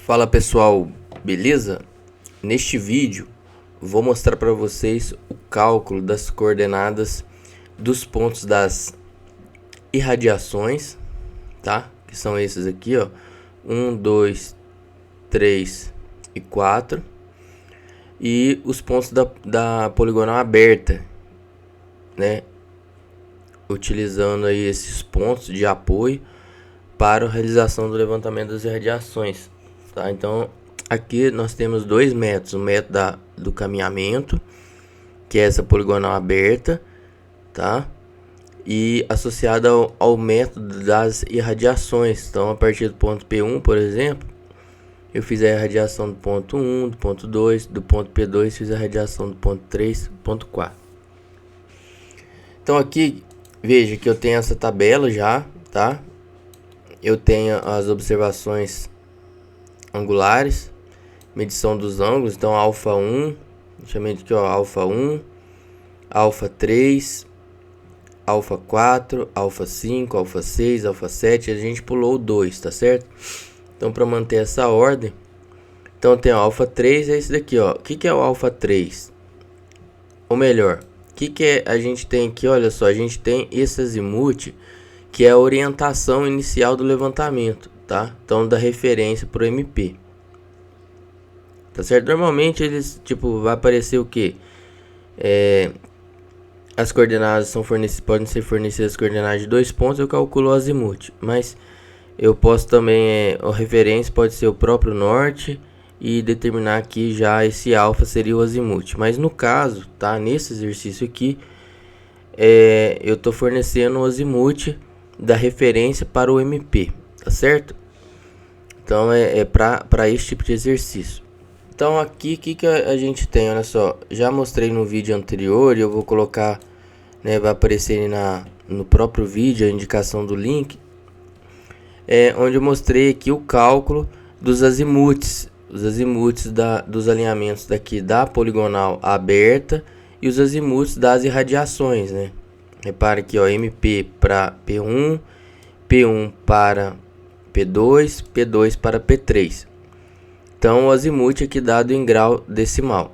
Fala pessoal, beleza? Neste vídeo vou mostrar para vocês o cálculo das coordenadas dos pontos das irradiações, tá? Que são esses aqui, ó, 1, 2, 3 e 4, e os pontos da poligonal aberta, né? Utilizando aí esses pontos de apoio para a realização do levantamento das irradiações, tá? Então aqui nós temos dois métodos: o método do caminhamento, que é essa poligonal aberta, tá? E associado ao método das irradiações. Então, a partir do ponto P1, por exemplo, eu fiz a irradiação do ponto 1, do ponto 2, do ponto P2, fiz a irradiação do ponto 3, do ponto 4. Então aqui, veja que eu tenho essa tabela já, tá? Eu tenho as observações angulares, medição dos ângulos. Então, alfa 1, chamei aqui, ó, alfa 1, alfa 3, alfa 4, alfa 5, alfa 6, alfa 7, a gente pulou o 2, tá certo? Então, para manter essa ordem, então tem o alfa 3, é esse daqui, ó. O que é o alfa 3? Ou melhor, o que a gente tem aqui? Olha só, a gente tem esse azimuth, que é a orientação inicial do levantamento, tá? Então, da referência para o MP. Tá certo? Normalmente eles, tipo, vai aparecer o que? As coordenadas são podem ser fornecidas coordenadas de 2 pontos, eu calculo o azimuth. Mas eu posso também, a referência pode ser o próprio norte e determinar aqui já esse alfa seria o azimuth. Mas no caso, tá? Nesse exercício aqui, eu tô fornecendo o azimuth da referência para o MP, tá certo? Então para esse tipo de exercício. Então aqui, o que a gente tem? Olha só, já mostrei no vídeo anterior e eu vou colocar, né, vai aparecer no próprio vídeo a indicação do link, onde eu mostrei aqui o cálculo dos azimuths, dos alinhamentos daqui da poligonal aberta e os azimuths das irradiações, né? Repare aqui, ó, MP para P1, P1 para P2, P2 para P3. Então, o azimuth aqui dado em grau decimal.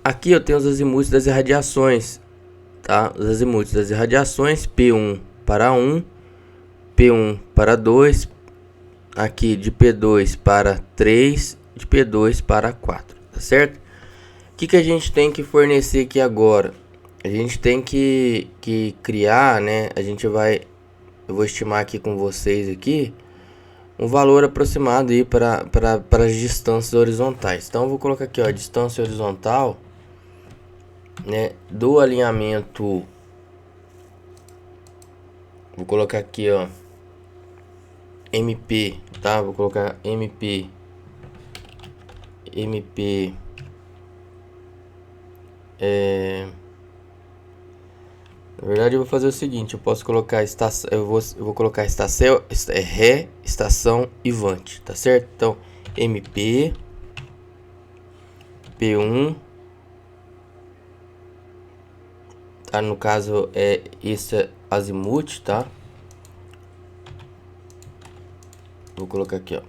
Aqui eu tenho os azimuths das irradiações, tá? Os azimuths das irradiações, P1 para 1, P1 para 2, aqui de P2 para 3, de P2 para 4, tá certo? O que a gente tem que fornecer aqui agora? A gente tem que criar, né? Eu vou estimar aqui com vocês aqui um valor aproximado aí para as distâncias horizontais. Então eu vou colocar aqui, ó, a distância horizontal, né, do alinhamento. Vou colocar aqui, ó, MP, tá? Vou colocar MP na verdade eu vou fazer o seguinte, eu posso colocar estação, eu vou colocar estação, ré, estação e vante, tá certo? Então, MP P1, tá? No caso esse azimuth, tá? Vou colocar aqui, ó,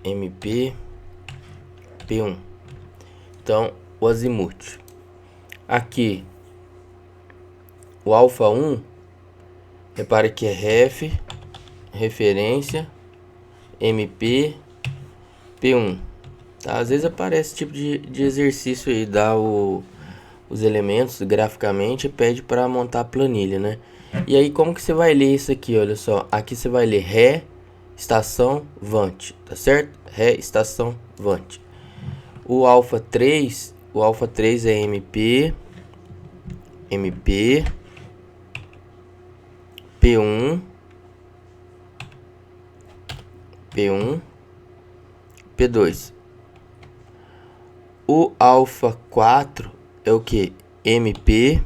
MP P1. Então, o azimuth. Aqui o alfa 1, repare que é ref, referência, MP, P1. Tá? Às vezes aparece esse tipo de exercício aí, dá os elementos graficamente e pede para montar a planilha, né? E aí como que você vai ler isso aqui? Olha só, aqui você vai ler ré, estação, vante, tá certo? Ré, estação, vante. O alfa 3 é MP, P1, P2. O alfa 4 é o que? MP,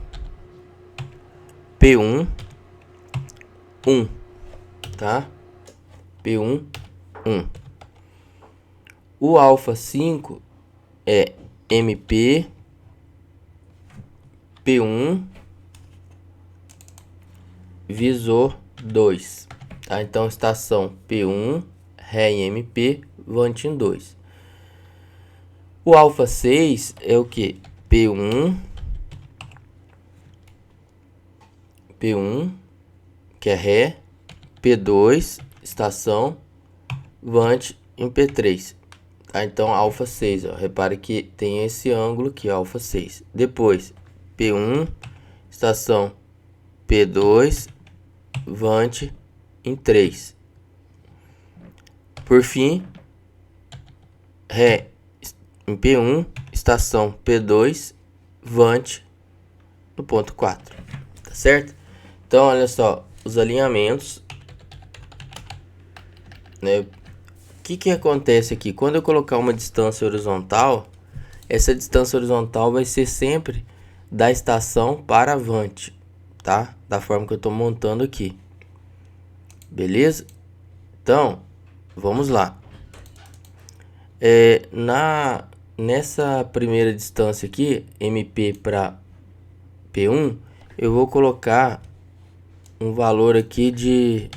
P1, 1, tá? P1, 1. O alfa 5 é MP, P1, visor 2, Tá? Então, estação P1, Ré em MP, Vant em 2. O alfa 6 é o que? P1, que é Ré, P2, estação, Vant em P3. Tá? Então, alfa 6, ó, repare que tem esse ângulo aqui, alfa 6. Depois, P1, estação P2, Vant em 3. Por fim, Ré em P1, estação P2, Vant no ponto 4. Tá certo? Então, olha só, os alinhamentos, né? O que acontece aqui? Quando eu colocar uma distância horizontal, essa distância horizontal vai ser sempre da estação para Vant, tá? Da forma que eu estou montando aqui. Beleza? Então, vamos lá. Nessa primeira distância aqui, MP para P1, eu vou colocar um valor aqui de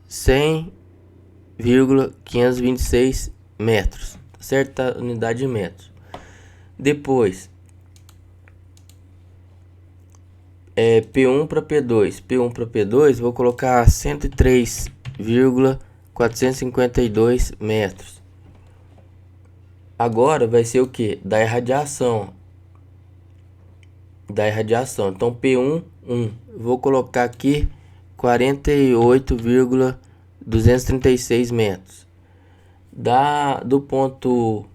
100,526 metros, certa unidade de metros. Depois, P1 para P2, vou colocar 103,452 metros. Agora vai ser o que? Da irradiação. Então, P1, vou colocar aqui 48,236 metros. Do ponto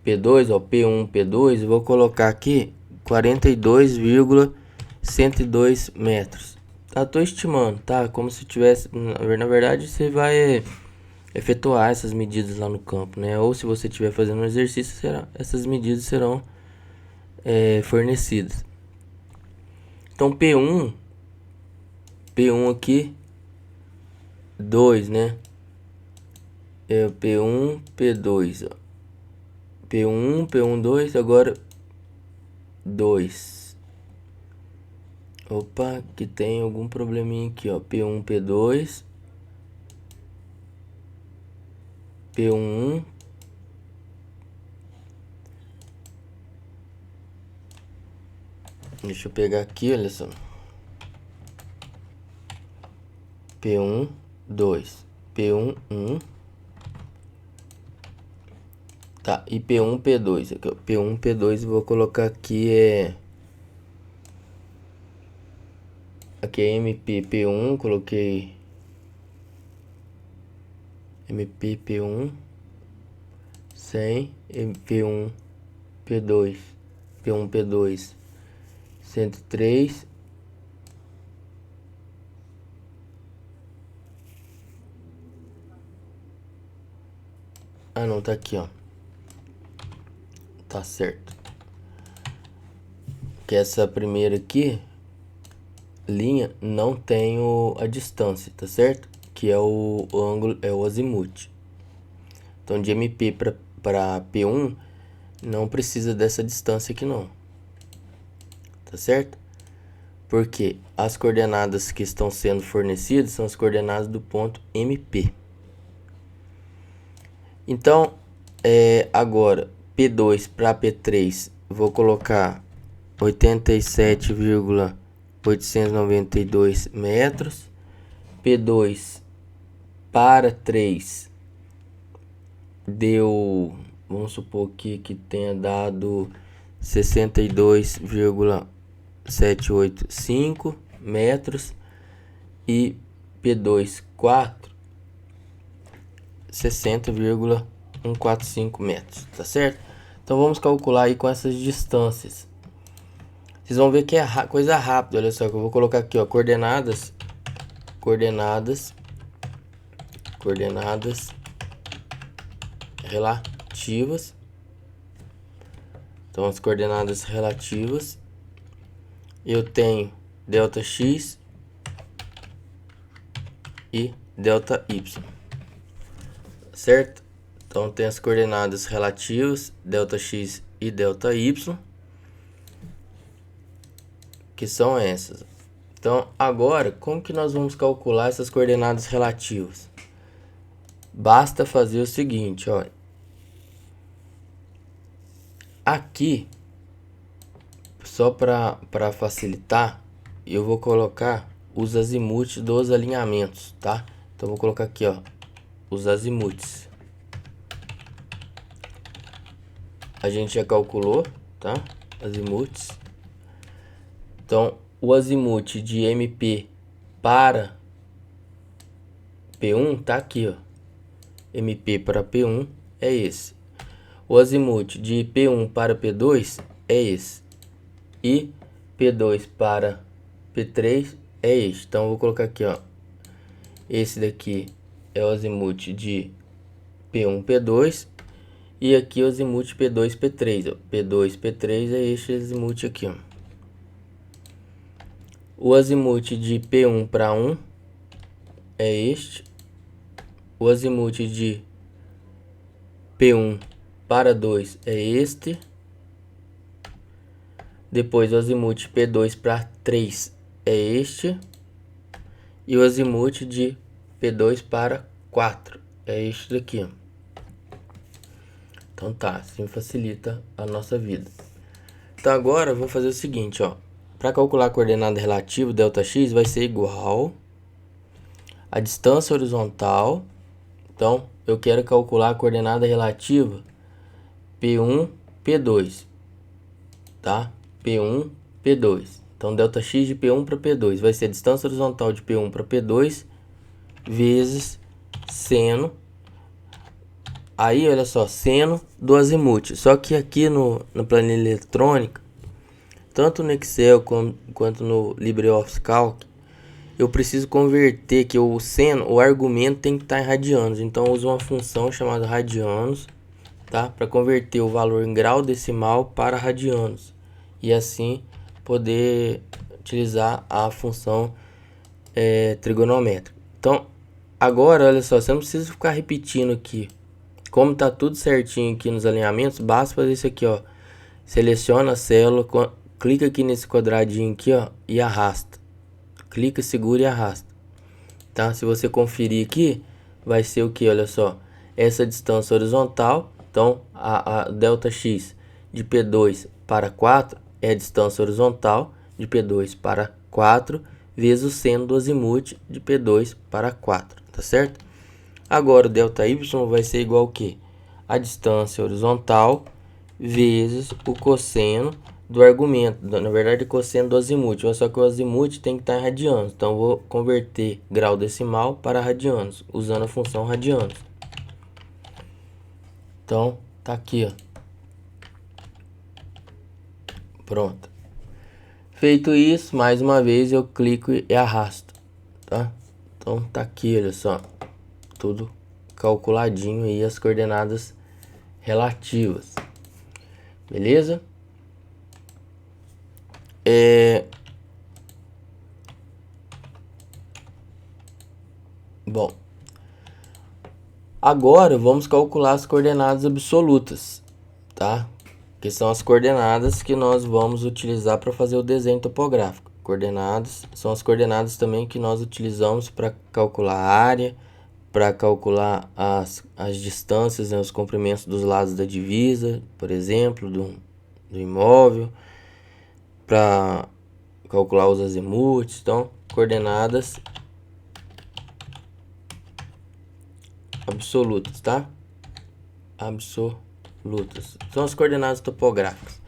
P2, ó, P1, P2, vou colocar aqui 42,102 metros. Tá, tô estimando, tá? Como se tivesse, na verdade, você vai efetuar essas medidas lá no campo, né? Ou se você estiver fazendo um exercício, essas medidas serão fornecidas. Então, P1 aqui, 2, né? P1, P2, ó. P1, 2, agora 2. Opa, que tem algum probleminha aqui, ó. P1, P2. P1. Deixa eu pegar aqui, olha só. P1, 2. P1, 1. Tá, e P1, P2. Aqui, ó. P1, P2, vou colocar aqui, aqui é MP, P1, coloquei MP, P1, 100, P1, P2, P1, P2, 103. Ah, não, tá aqui, ó. Tá certo. Que essa primeira aqui, linha, não tem a distância, tá certo? Que é o ângulo, é o azimuth. Então, de MP para P1, não precisa dessa distância aqui, não. Tá certo? Porque as coordenadas que estão sendo fornecidas são as coordenadas do ponto MP. Então, agora, P2 para P3, vou colocar 87,892 metros. P2 para 3 deu, vamos supor que tenha dado 62,785 metros. E P2, 4, 60,145 metros, tá certo? Então vamos calcular aí com essas distâncias. Vocês vão ver que é coisa rápida, olha só, que eu vou colocar aqui, ó, coordenadas relativas. Então as coordenadas relativas, eu tenho delta x e delta y, certo? Então tem as coordenadas relativas, delta x e delta y, que são essas, Então, agora, como que nós vamos calcular essas coordenadas relativas? Basta fazer o seguinte, olha. Aqui, só para facilitar, eu vou colocar os azimuths dos alinhamentos, tá? Então, vou colocar aqui, ó, os azimuths. A gente já calculou, tá? Azimuths. Então, o azimuth de MP para P1 tá aqui, ó. MP para P1 é esse. O azimuth de P1 para P2 é esse. E P2 para P3 é este. Então, eu vou colocar aqui, ó. Esse daqui é o azimuth de P1, P2. E aqui o azimuth P2, P3. Ó. P2, P3 é este azimuth aqui, ó. O azimuth de P1 para 1 é este. O azimuth de P1 para 2 é este. Depois o azimuth P2 para 3 é este. E o azimuth de P2 para 4 é este daqui, ó. Então tá, assim facilita a nossa vida. Então agora eu vou fazer o seguinte, ó. Para calcular a coordenada relativa, ΔX vai ser igual a distância horizontal. Então, eu quero calcular a coordenada relativa P1, P2, tá? P1, P2. Então, ΔX de P1 para P2 vai ser a distância horizontal de P1 para P2 vezes seno. Aí, olha só, seno do azimuth. Só que aqui na planilha eletrônica, tanto no Excel quanto no LibreOffice Calc, eu preciso converter que o seno, o argumento tem que estar em radianos. Então, eu uso uma função chamada radianos, tá? Para converter o valor em grau decimal para radianos. E assim, poder utilizar a função trigonométrica. Então, agora, olha só, você não precisa ficar repetindo aqui. Como tá tudo certinho aqui nos alinhamentos, basta fazer isso aqui, ó. Seleciona a célula, clica aqui nesse quadradinho aqui, ó, e arrasta. Clica, segura e arrasta. Tá? Se você conferir aqui, vai ser o que? Olha só. Essa distância horizontal. Então, a ΔX de P2 para 4 é a distância horizontal de P2 para 4 vezes o seno do azimuth de P2 para 4. Tá certo? Agora, o ΔY vai ser igual ao que? A distância horizontal vezes o cosseno do argumento, na verdade cosseno do azimuth, só que o azimuth tem que estar em radianos, então eu vou converter grau decimal para radianos, usando a função radianos. Então, tá aqui, ó. Pronto. Feito isso, mais uma vez eu clico e arrasto, tá? Então, tá aqui, olha só, tudo calculadinho aí, as coordenadas relativas, beleza? Bom, agora vamos calcular as coordenadas absolutas, tá? Que são as coordenadas que nós vamos utilizar para fazer o desenho topográfico. Coordenadas são as coordenadas também que nós utilizamos para calcular a área, para calcular as distâncias, né, os comprimentos dos lados da divisa, por exemplo, do imóvel, para calcular os azimuths. Então, coordenadas absolutas, tá? Absolutas. São as coordenadas topográficas.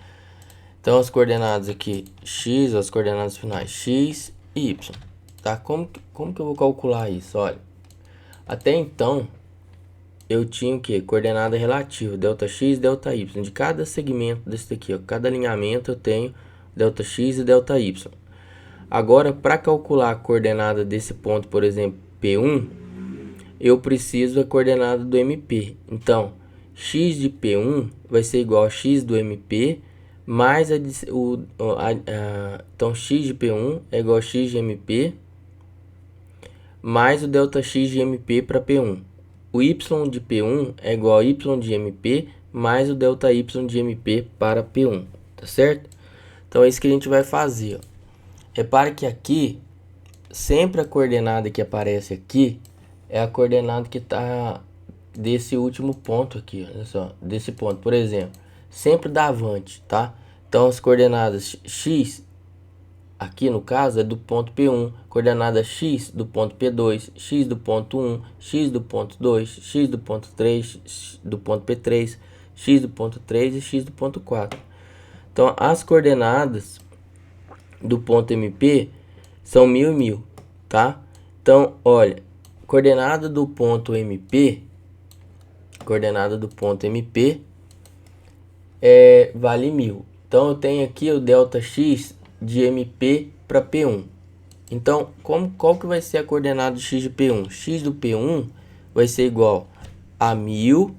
Então, as coordenadas aqui, x, as coordenadas finais, x e y, tá? Como que eu vou calcular isso? Olha, até então, eu tinha o que? Coordenada relativa, ΔX, ΔY. De cada segmento desse daqui, ó, cada alinhamento eu tenho ΔX e ΔY. Agora, para calcular a coordenada desse ponto, por exemplo, P1, eu preciso da coordenada do MP. Então, x de P1 vai ser igual a x do MP, mais então, x de P1 é igual a x de MP, mais o ΔX de MP para P1. O y de P1 é igual a y de MP, mais o ΔY de MP para P1, tá certo? Então, é isso que a gente vai fazer, ó. Repare que aqui sempre a coordenada que aparece aqui é a coordenada que está desse último ponto aqui, olha só, desse ponto, por exemplo, sempre da avante, tá? Então as coordenadas x aqui no caso é do ponto P1, coordenada x do ponto P2, x do ponto 1, x do ponto 2, x do ponto 3, x do ponto P3, x do ponto 3 e x do ponto 4. Então as coordenadas do ponto MP são 1000 e 1000, tá? Então, olha, coordenada do ponto MP vale 1000. Então eu tenho aqui o delta x de MP para P1. Então, qual que vai ser a coordenada de x de P1? X do P1 vai ser igual a 1000,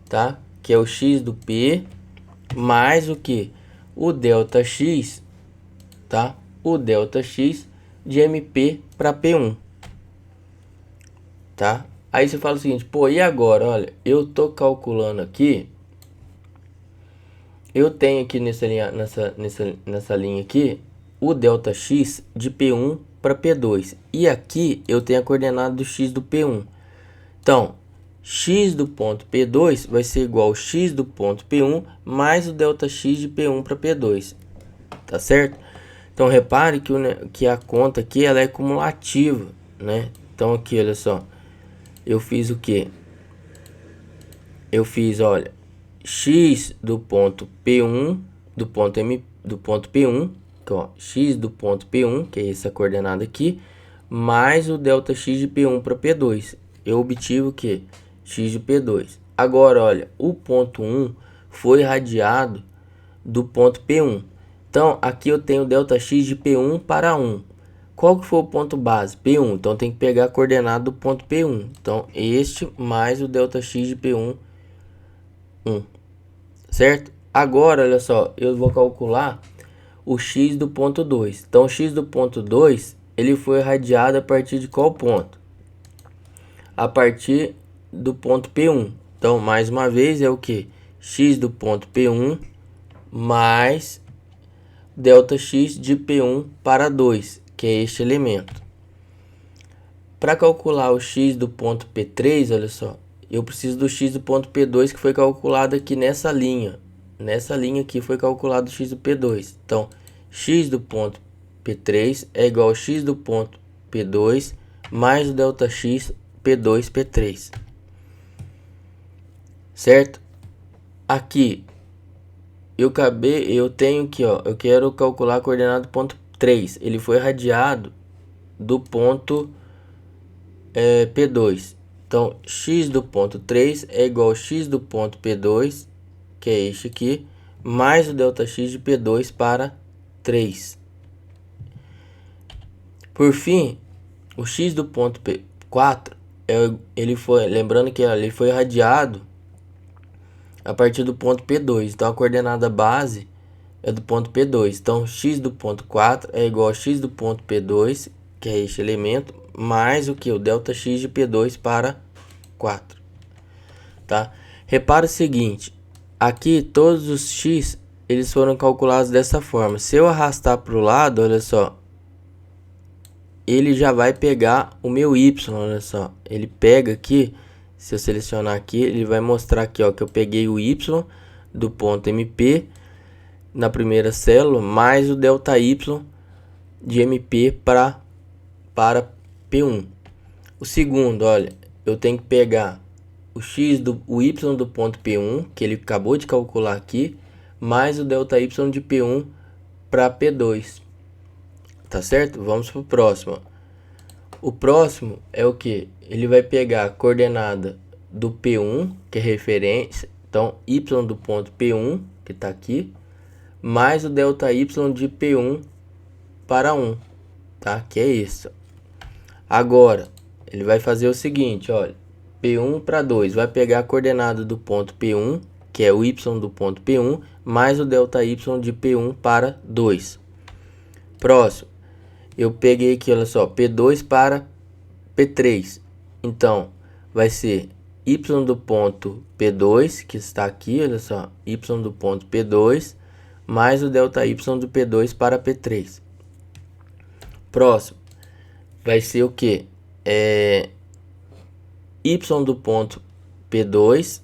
tá? Que é o x do P, mais o que? O delta x, tá? O delta x de MP para P1, tá? Aí você fala o seguinte, pô, e agora? Olha, eu tô calculando aqui, eu tenho aqui nessa linha aqui, o delta x de P1 para P2. E aqui eu tenho a coordenada do x do P1. Então, x do ponto P2 vai ser igual ao x do ponto P1 mais o delta x de P1 para P2. Tá certo? Então, repare que a conta aqui ela é cumulativa, né? Então, aqui, olha só. Eu fiz o quê? Eu fiz, olha, x do ponto P1, do ponto P1, que, ó, x do ponto P1, que é essa coordenada aqui, mais o delta x de P1 para P2. Eu obtive o que? X de P2. Agora, olha, o ponto 1 foi radiado do ponto P1. Então, aqui eu tenho delta x de P1 para 1. Qual que foi o ponto base? P1. Então, tem que pegar a coordenada do ponto P1. Então, este mais o delta x de P1, 1. Certo? Agora, olha só, eu vou calcular o x do ponto 2. Então, o x do ponto 2, ele foi radiado a partir de qual ponto? A partir do ponto P1. Então, mais uma vez, é o que? X do ponto P1 mais delta x de P1 para 2, que é este elemento. Para calcular o x do ponto P3, olha só, eu preciso do x do ponto P2 que foi calculado aqui nessa linha. Nessa linha aqui foi calculado o x do P2. Então, x do ponto P3 é igual ao x do ponto P2 mais o delta x P2, P3. Certo? Aqui, eu tenho aqui, ó, eu quero calcular a coordenada do ponto 3. Ele foi radiado do ponto P2. Então, x do ponto 3 é igual a x do ponto P2, que é este aqui, mais o delta x de P2 para 3. Por fim, o x do ponto P4, lembrando que ele foi radiado a partir do ponto P2. Então, a coordenada base é do ponto P2. Então, x do ponto 4 é igual a x do ponto P2, que é este elemento, mais o que? O delta x de P2 para 4. Tá? Repara o seguinte, aqui todos os x, eles foram calculados dessa forma. Se eu arrastar para o lado, olha só, ele já vai pegar o meu y, olha só. Ele pega aqui, se eu selecionar aqui, ele vai mostrar aqui, ó, que eu peguei o y do ponto MP na primeira célula, mais o delta y de MP para P1. O segundo, olha, eu tenho que pegar o y do ponto P1, que ele acabou de calcular aqui, mais o delta y de P1 para P2. Tá certo? Vamos pro próximo. O próximo é o que? Ele vai pegar a coordenada do P1, que é referência, então y do ponto P1, que está aqui, mais o delta y de P1 para 1, tá? Que é isso. Agora, ele vai fazer o seguinte, olha, P1 para 2, vai pegar a coordenada do ponto P1, que é o y do ponto P1, mais o delta y de P1 para 2. Próximo, eu peguei aqui, olha só, P2 para P3. Então, vai ser y do ponto P2, que está aqui, olha só, y do ponto P2, mais o delta y do P2 para P3. Próximo, vai ser o que? Y do ponto P2,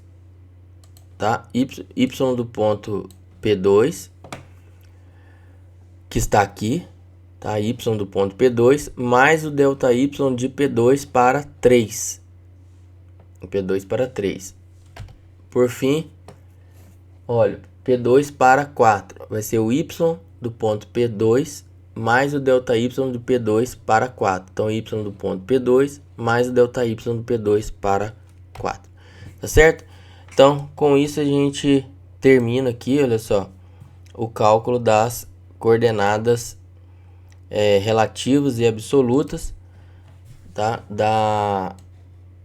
tá? Y do ponto P2, que está aqui, tá? Y do ponto P2, mais o delta Y de P2 para 3. P2 para 3. Por fim, olha, P2 para 4. Vai ser o Y do ponto P2 mais o delta Y do P2 para 4. Então, Y do ponto P2 mais o delta Y do P2 para 4. Tá certo? Então, com isso a gente termina aqui, olha só, o cálculo das coordenadas relativas e absolutas, tá?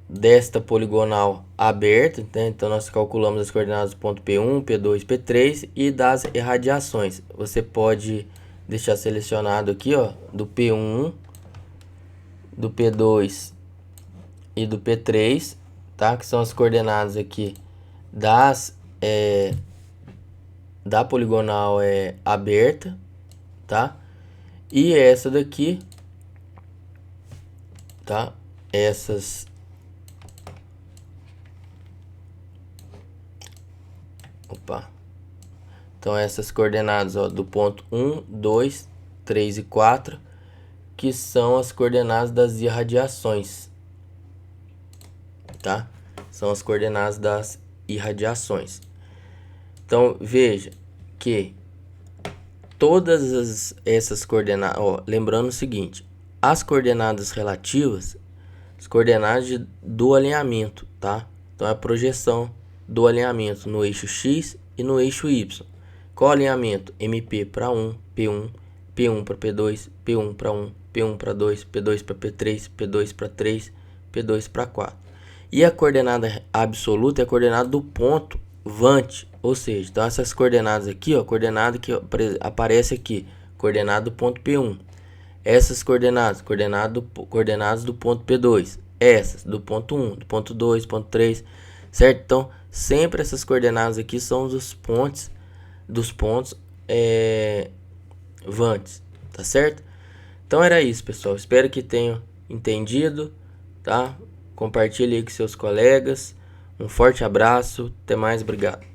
Desta poligonal aberta, né? Então nós calculamos as coordenadas do ponto P1, P2, P3 e das irradiações. Você pode deixar selecionado aqui, ó, do P1, do P2 e do P3, tá? Que são as coordenadas aqui da poligonal aberta, tá? E essa daqui, tá? Então essas coordenadas, ó, do ponto 1, 2, 3 e 4, que são as coordenadas das irradiações, tá? São as coordenadas das irradiações. Então veja que todas essas coordenadas, ó, lembrando o seguinte, as coordenadas relativas, as coordenadas do alinhamento, tá? Então é a projeção do alinhamento no eixo X e no eixo Y. Qual alinhamento? MP para 1, P1, P1 para P2, P1 para 1, P1 para 2, P2 para P3, P2 para 3, P2 para 4. E a coordenada absoluta é a coordenada do ponto vante, ou seja, então essas coordenadas aqui, ó, coordenada que aparece aqui, coordenada do ponto P1. Essas coordenadas do ponto P2, essas do ponto 1, do ponto 2, ponto 3, certo? Então, sempre essas coordenadas aqui são dos pontos vantes, tá certo? Então era isso, pessoal. Espero que tenham entendido, tá? Compartilhe aí com seus colegas. Um forte abraço. Até mais, obrigado.